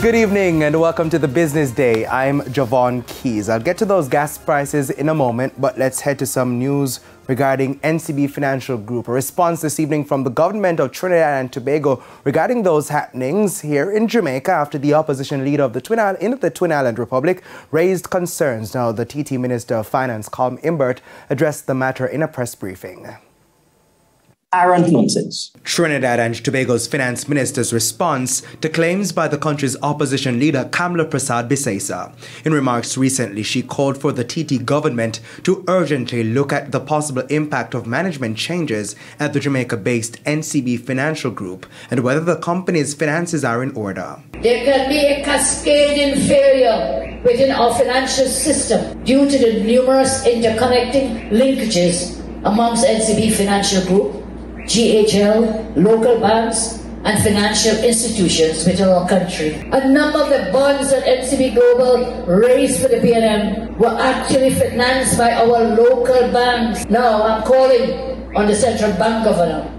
Good evening and welcome to the Business Day. I'm Javon Keys. I'll get to those gas prices in a moment, but let's head to some news regarding NCB Financial Group. A response this evening from the government of Trinidad and Tobago regarding those happenings here in Jamaica after the opposition leader of the Twin Island Republic raised concerns. Now, the TT Minister of Finance, Colm Imbert, addressed the matter in a press briefing. Arrant nonsense. Trinidad and Tobago's finance minister's response to claims by the country's opposition leader Kamla Prasad Bisesa. In remarks recently, she called for the TT government to urgently look at the possible impact of management changes at the Jamaica-based NCB Financial Group and whether the company's finances are in order. There can be a cascading failure within our financial system due to the numerous interconnecting linkages amongst NCB Financial Group, GHL, local banks, and financial institutions within our country. A number of the bonds that NCB Global raised for the BNM were actually financed by our local banks. Now I'm calling on the Central Bank Governor.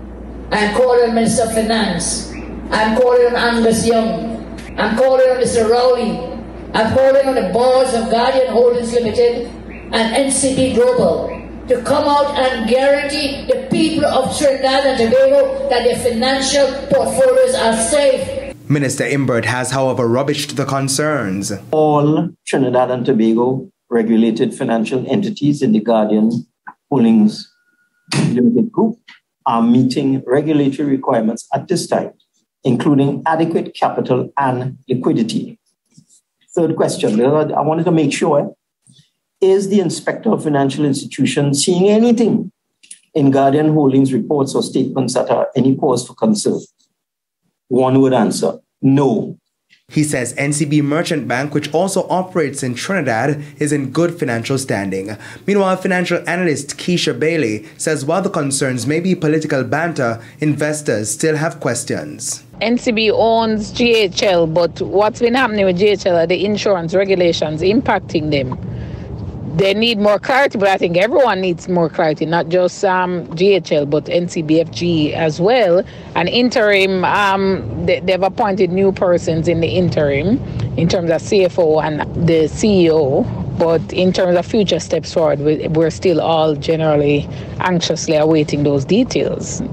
I'm calling on Minister of Finance. I'm calling on Angus Young. I'm calling on Mr. Rowley. I'm calling on the boards of Guardian Holdings Limited and NCB Global to come out and guarantee the people of Trinidad and Tobago that their financial portfolios are safe. Minister Imbert has, however, rubbished the concerns. All Trinidad and Tobago regulated financial entities in the Guardian Holdings Limited Group are meeting regulatory requirements at this time, including adequate capital and liquidity. Third question, I wanted to make sure, is the Inspector of Financial Institutions seeing anything in Guardian Holdings reports or statements that are any cause for concern? One would answer, no. He says NCB Merchant Bank, which also operates in Trinidad, is in good financial standing. Meanwhile, financial analyst Keisha Bailey says while the concerns may be political banter, investors still have questions. NCB owns GHL, but what's been happening with GHL are the insurance regulations impacting them. They need more clarity, but I think everyone needs more clarity, not just GHL, but NCBFG as well. An interim, they've appointed new persons in the interim, in terms of CFO and the CEO. But in terms of future steps forward, we're still all generally anxiously awaiting those details.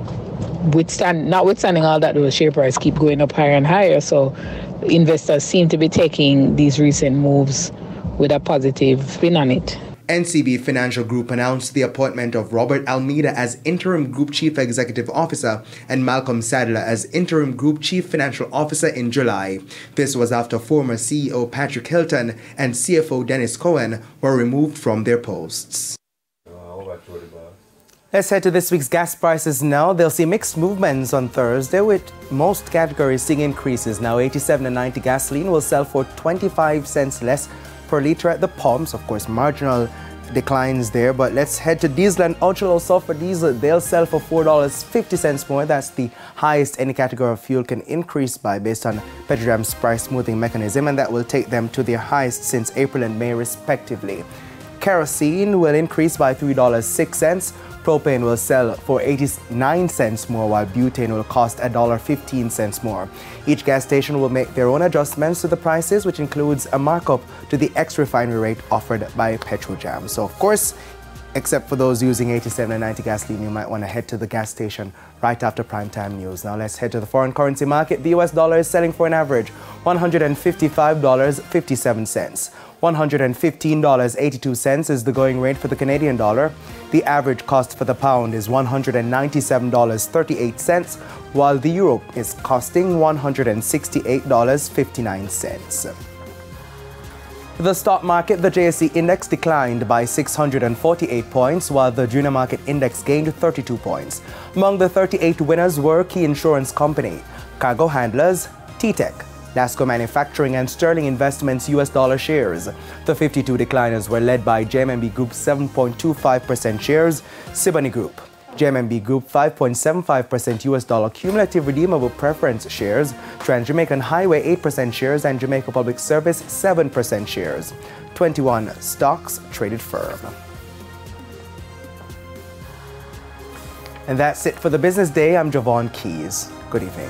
Notwithstanding all that, the share price keep going up higher and higher. So investors seem to be taking these recent moves with a positive spin on it. NCB Financial Group announced the appointment of Robert Almeida as Interim Group Chief Executive Officer and Malcolm Sadler as Interim Group Chief Financial Officer in July. This was after former CEO Patrick Hilton and CFO Dennis Cohen were removed from their posts. Let's head to this week's gas prices now. They'll see mixed movements on Thursday, with most categories seeing increases. Now, 87 and 90 gasoline will sell for 25 cents less per litre at the pumps. Of course, marginal declines there. But let's head to diesel and ultra-low sulfur diesel. They'll sell for $4.50 more. That's the highest any category of fuel can increase by based on Petrojam's price smoothing mechanism, and that will take them to their highest since April and May respectively. Kerosene will increase by $3.06. Propane will sell for 89 cents more, while butane will cost $1.15 more. Each gas station will make their own adjustments to the prices, which includes a markup to the ex-refinery rate offered by Petrojam. So, of course, except for those using 87 and 90 gasoline, you might want to head to the gas station right after primetime news. Now let's head to the foreign currency market. The US dollar is selling for an average $155.57. $115.82 is the going rate for the Canadian dollar. The average cost for the pound is $197.38, while the euro is costing $168.59. The stock market, the JSE index declined by 648 points, while the junior market index gained 32 points. Among the 38 winners were Key Insurance Company, Cargo Handlers, T-Tech, Nasco Manufacturing, and Sterling Investments US dollar shares. The 52 decliners were led by JMB Group's 7.25% shares, Siboney Group, JMB Group 5.75% US dollar cumulative redeemable preference shares, Trans-Jamaican Highway 8% shares, and Jamaica Public Service 7% shares. 21 stocks traded firm. And that's it for the Business Day. I'm Javon Keys. Good evening.